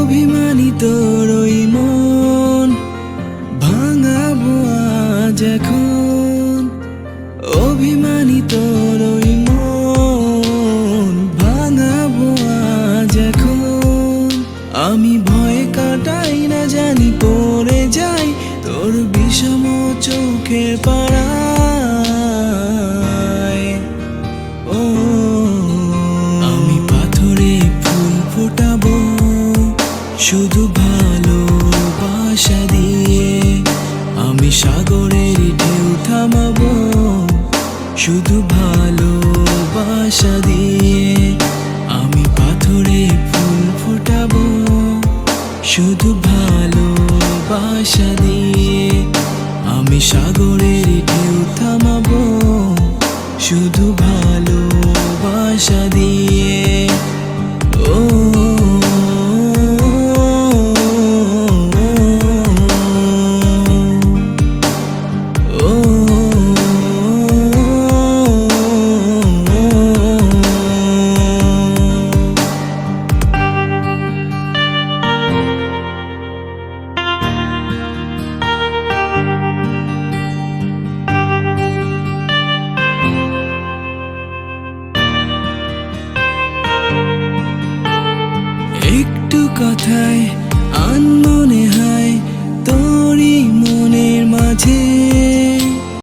অভিমানী তোর ওই মন ভাঙাবো আজ এখন। অভিমানী তোর ওই মন ভাঙাবো আজ এখন। আমি ভয়ে কাটাই না জানি পড়ে যাই তোর বিষম চোখের পাড়ায়। ও আমি পাথরে ফুল ফোটাবো শুধু ভালোবাসা দিয়ে। আমি সাগরের ঢেউ থামাবো শুধু ভালোবাসা দিয়ে। আমি পাথরে ফুল ফোটাবো শুধু ভালোবাসা দিয়ে। আমি সাগরের ঢেউ থামাবো শুধু ভালোবাসা দিয়ে। ও একটু কথায় আনমনে